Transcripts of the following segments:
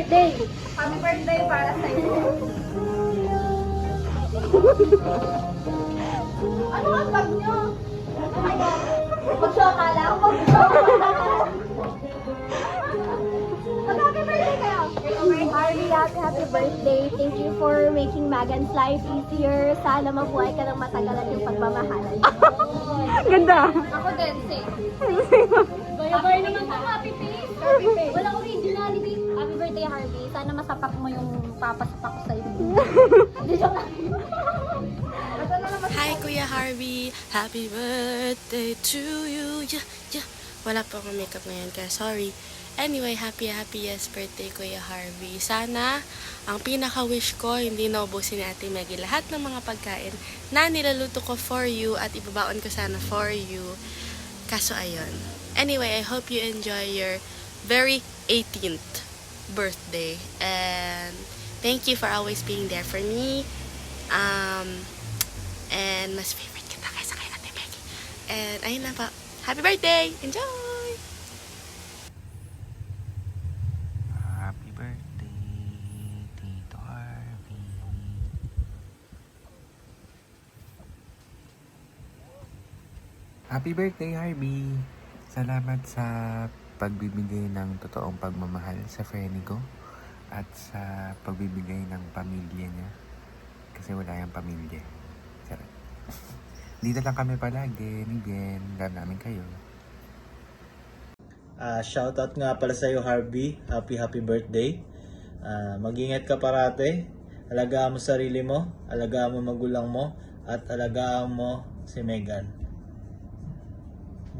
birthday! Happy birthday para sa iyo. Ano ang bag nyo? Mag-show ka lang? Mag-show ka lang? Happy birthday kayo! Harvey, happy birthday. Thank you for making Megan's life easier. Sana mabuhay ka ng matagal at yung pagmamahalan. Ganda. Ako din, same. Gaya-gaya naman po, happy face. Walang originality. Happy birthday, Harvey. Sana masapak mo yung papasapak ko sa'yo. Hindi joke lang. Hi Kuya Harvey, happy birthday to you. Yeah, yeah. Wala pa akong makeup ngayon kaya sorry. Anyway, happy birthday Kuya Harvey. Sana ang pinaka-wish ko hindi naubusin ni Ate Maggie lahat ng mga pagkain na nilaluto ko for you at ibabaon ko sana for you. Kaso ayun. Anyway, I hope you enjoy your very 18th birthday and thank you for always being there for me. And mas favorite kita kaysa kay Ate Maggie. And ayun na pa. Happy birthday! Enjoy! Happy birthday, Tito Harvey. Happy birthday, Harvey. Salamat sa pagbibigay ng totoong pagmamahal sa friend ko at sa pagbibigay ng pamilya niya. Kasi wala yung pamilya. Charot. Dito lang kami palagi, ni Jen. Love namin kayo. Shoutout nga pala sa iyo, Harvey. Happy birthday. Mag-ingat ka parate. Alagaan mo sarili mo, alagaan mo magulang mo, at alagaan mo si Megan.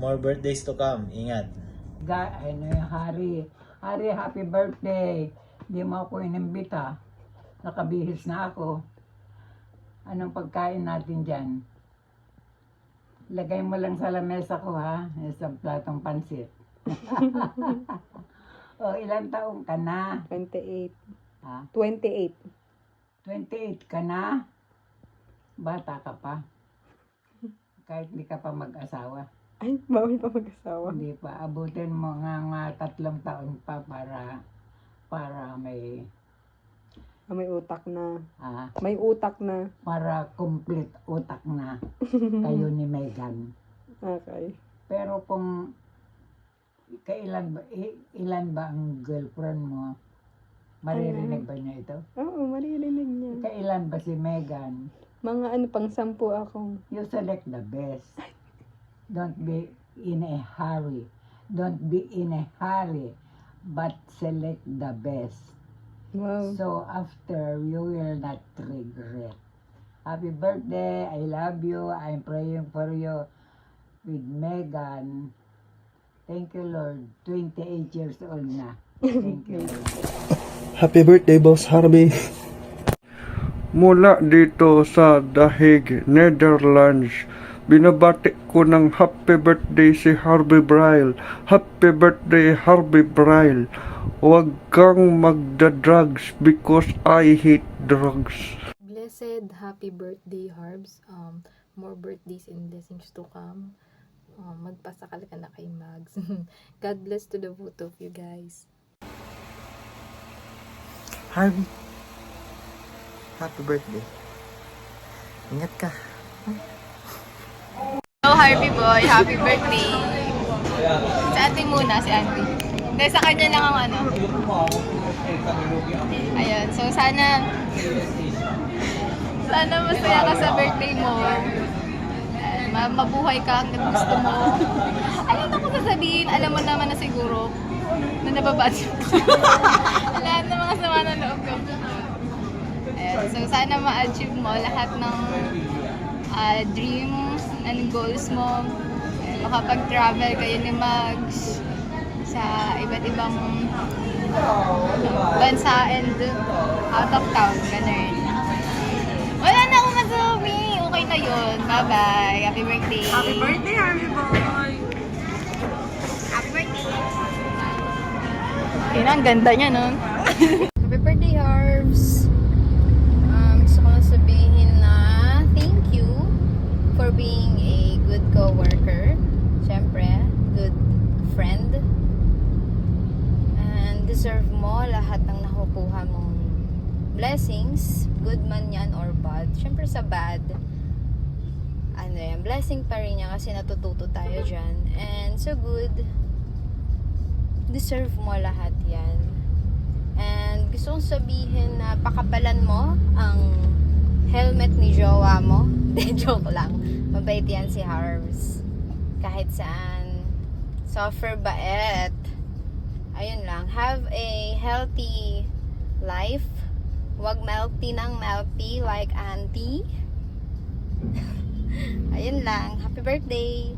More birthdays to come. Ingat. Hari, happy birthday. Di mo ako inimbita. Nakabihis na ako. Anong pagkain natin dyan? Lagay mo lang sa lamesa ko ha, isang platong pansit. O, ilang taong ka na? 28. Ha? 28. 28 ka na? Bata ka pa. Kahit hindi ka pa mag-asawa. Ay, bawal pa mag-asawa. Hindi pa. Abutin mo nga 3 taon pa para may May utak na. may utak na. para complete utak na kayo ni Megan. Okay. Pero kung ilan ba ang girlfriend mo? Maririnig ba niya ito? Oo, maririnig niya. Kailan ba si Megan? Mga pang 10 ako. You select the best. Don't be in a hurry. Don't be in a hurry, but select the best. Wow. So after, you will not regret. Happy birthday. I love you. I'm praying for you with Megan. Thank you, Lord. 28 years old na. Thank you, Lord. Happy birthday, Boss Harvey. Mula dito sa Dahig, Netherlands, binabati ko ng happy birthday si Harvey Braille. Happy birthday, Harvey Braille. Huwag kang magda-drugs because I hate drugs. Blessed, happy birthday, Harbs. More birthdays and blessings to come. Magpasakal ka na kay Mags. God bless to the both of you guys. Harvey, happy birthday. Ingat ka. Hello, Harvey boy. Happy birthday. Sa atin muna, si Auntie. Hindi, sa kanya lang ang ano. Ayun. So, sana masaya ka sa birthday mo. Mabuhay ka hanggang gusto mo. Alam ko sasabihin, alam mo naman na siguro na nababadyo. Lahat ng mga sama ng loob ko. Ayun. So, sana ma-achieve mo lahat ng dreams and goals mo. Makapag-travel kayo ni Mags sa iba't ibang bansa and out of town. Ganun. Wala na akong masabi. Okay na yun. Bye-bye. Happy birthday. Happy birthday, Harvey boy! Happy birthday. Yun, ang ganda niya, no? Happy birthday, Harbs. Gusto ko na sabihin na thank you for being a good co-worker. Siyempre, good friend. And deserve mo lahat ng blessings, good man yan or bad. Syempre sa bad, ano yan, blessing pa rin niya kasi natututo tayo dyan. And so good, deserve mo lahat yan. And gusto kong sabihin na pakapalan mo ang helmet ni jowa mo. Joke lang. Mabait yan si Harvs. Kahit saan. Suffer bait. Ayun lang. Have a healthy life. Huwag melty ng melty like auntie. Ayun lang. Happy birthday!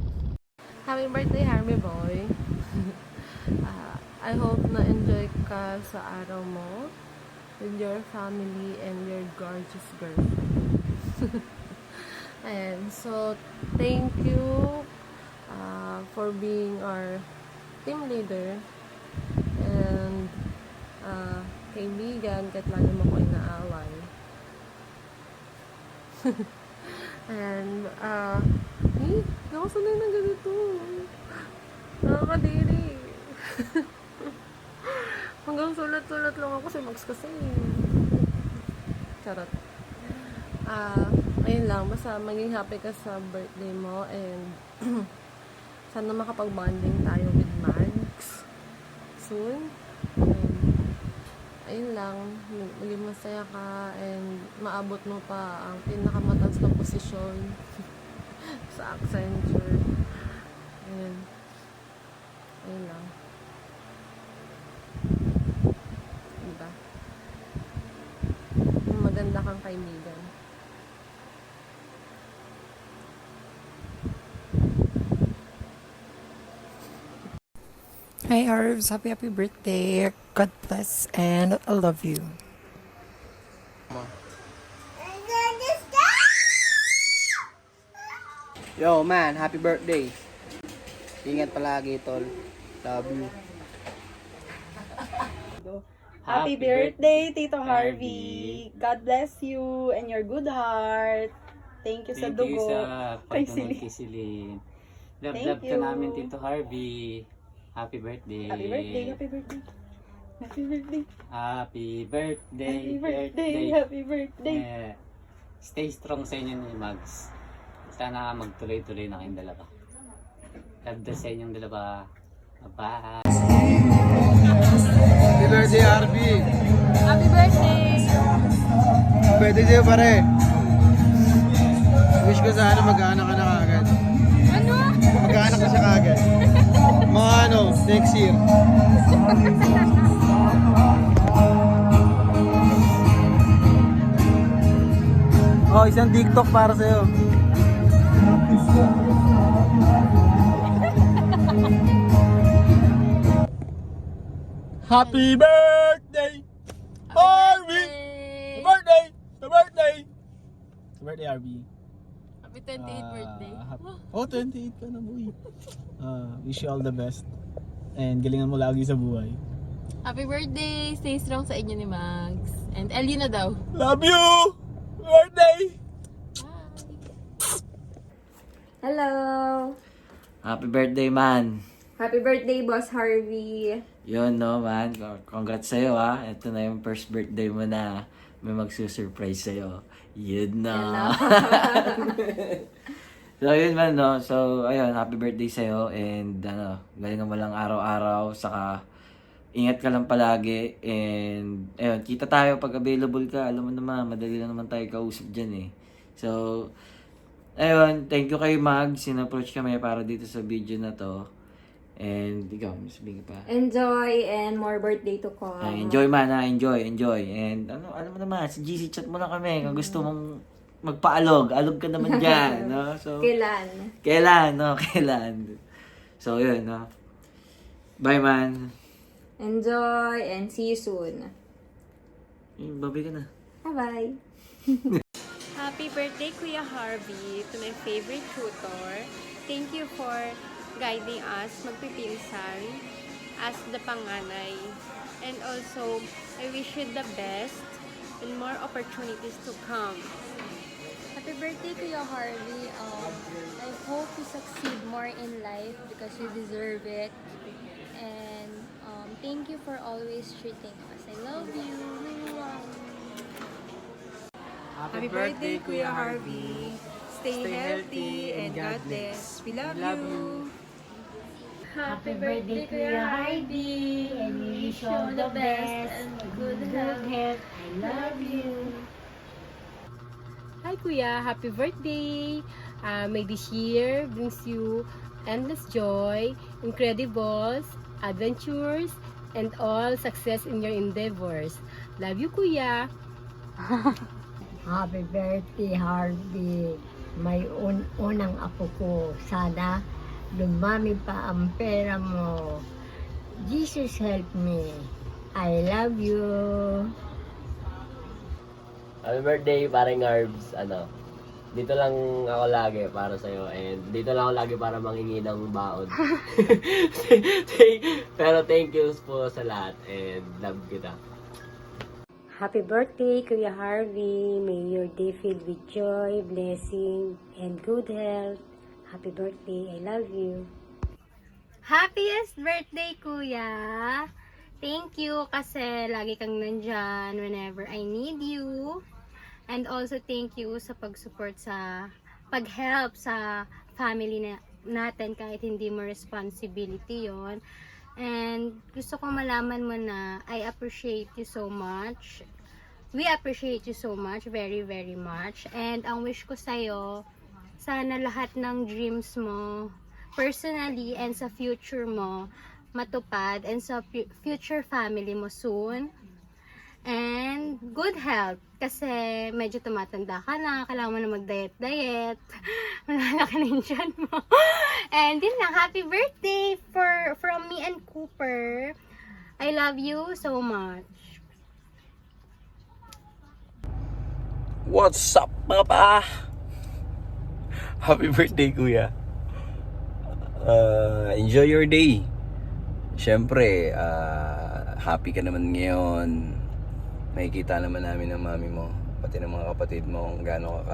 Happy birthday, Harvey boy. I hope na enjoy ka sa araw mo with your family and your gorgeous girlfriend. And so, thank you for being our team leader and kaibigan kahit lagi mo ko inaaway. And, nakasanay na ganito. Nakakadiri. Hanggang sulat-sulat lang ako si Max kasi. Charot. Ayun lang, basta maging happy ka sa birthday mo and sana makapag-bonding tayo with Max soon. And, ayun lang, maging masaya ka and maabot mo pa ang pinakamataas na posisyon sa Accenture. Ayun. Ayun lang. Diba? Maganda kang kaibigan. Hi Harvs, happy birthday. God bless and I love you. Yo man, happy birthday. Ingat palagi tol. Love you. Happy birthday, Tito Harvey. God bless you and your good heart. Thank you sa dugo. Kay Celine. Celine. Thank Love ka you. namin, Tito Harvey. Happy birthday. Happy birthday, happy birthday. Happy birthday. Happy birthday. Happy birthday, happy birthday. Stay strong sa inyo ni Mags. Sana magtuloy-tuloy na kayong dalawa. God bless sa inyong dalawa. Bye. Happy birthday Harvey. Happy birthday! Birthday sa'yo pare. Wish ko sana mag-anak ka na kagad. Ano? Mag-anak ka siya kagad. Mga next year. Oh, isang TikTok para sa'yo. Happy birthday, Harvey! Happy birthday! Happy birthday! Happy birthday, Harvey. Happy 28th birthday. Oh, 28 ka na, boy. Wish you all the best. And galingan mo lagi sa buhay. Happy birthday! Stay strong sa inyo ni Mags. And Ellie na daw. Love you! Happy birthday! Hello. Happy birthday, man. Happy birthday, Boss Harvey. Yun, no, man. Congrats sa'yo, ha. Ito na yung first birthday mo na may magsusurprise sa'yo. Yun na. So, yun man, no. So, ayun, happy birthday sa'yo. And, galingan mo lang araw-araw. Saka, ingat ka lang palagi. And, ayun, kita tayo pag available ka. Alam mo naman, madali lang naman tayo kausap dyan, eh. So, ayun, thank you kay Mag. Sin-approach kami para dito sa video na to. And, ikaw, sabihin ka pa. Enjoy and more birthday to come. Enjoy man, ha. Enjoy. And, alam mo naman, sa GC chat mo na kami. Kung gusto mong magpaalog, alog ka naman dyan, no? So, Kailan, no? Kailan. So, yun, no? Bye, man. Enjoy and see you soon. Babi ka na. Bye-bye. Happy birthday, Kuya Harvey, to my favorite tutor. Thank you for guiding us magpipinsan as the panganay. And also, I wish you the best and more opportunities to come. Happy birthday, Kuya Harvey. I hope you succeed more in life because you deserve it. And thank you for always treating us. I love you. Happy birthday, Kuya Harvey. Stay healthy and God bless. We love you. Happy birthday, Kuya Harvey, and we wish you all the best and good health. I love you. Hi Kuya, happy birthday! May this year brings you endless joy, incredibles, adventures, and all success in your endeavors. Love you Kuya! Happy birthday, Harvey. May unang apo ko. Sana lumami pa ang pera mo. Jesus help me. I love you. Happy birthday, paring Arbs. Dito lang ako lagi para sa'yo and dito lang ako lagi para mangingi ng baon. Pero thank you po sa lahat and love kita. Happy birthday Kuya Harvey! May your day filled with joy, blessing, and good health. Happy birthday! I love you! Happiest birthday, Kuya! Thank you kasi lagi kang nandyan whenever I need you. And also thank you sa pag-support sa pag-help sa family natin kahit hindi mo responsibility yon. And gusto kong malaman mo na I appreciate you so much. We appreciate you so much, very very much. And ang wish ko sa'yo, sana lahat ng dreams mo, personally and sa future mo, matupad and sa future family mo soon. And good health. Kasi medyo tumatanda ka na, kailangan mo na mag-diet-diet. Malalaki na yung tiyan mo. And yun lang, happy birthday from me and Cooper. I love you so much. What's up, mga pa? Happy birthday, Kuya. Enjoy your day. Siyempre, happy ka naman ngayon. Makikita naman namin ng mami mo, pati ng mga kapatid mo kung gaano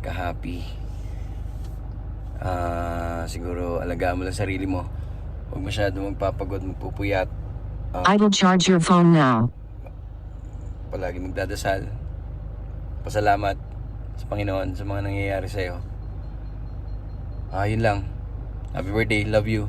ka happy. Siguro alagaan mo lang sarili mo. Huwag masyado magpapagod, magpupuyat. I will charge your phone now. Palagi magdadasal. Pasalamat sa Panginoon sa mga nangyayari sa'yo. Yun lang. Happy birthday, love you.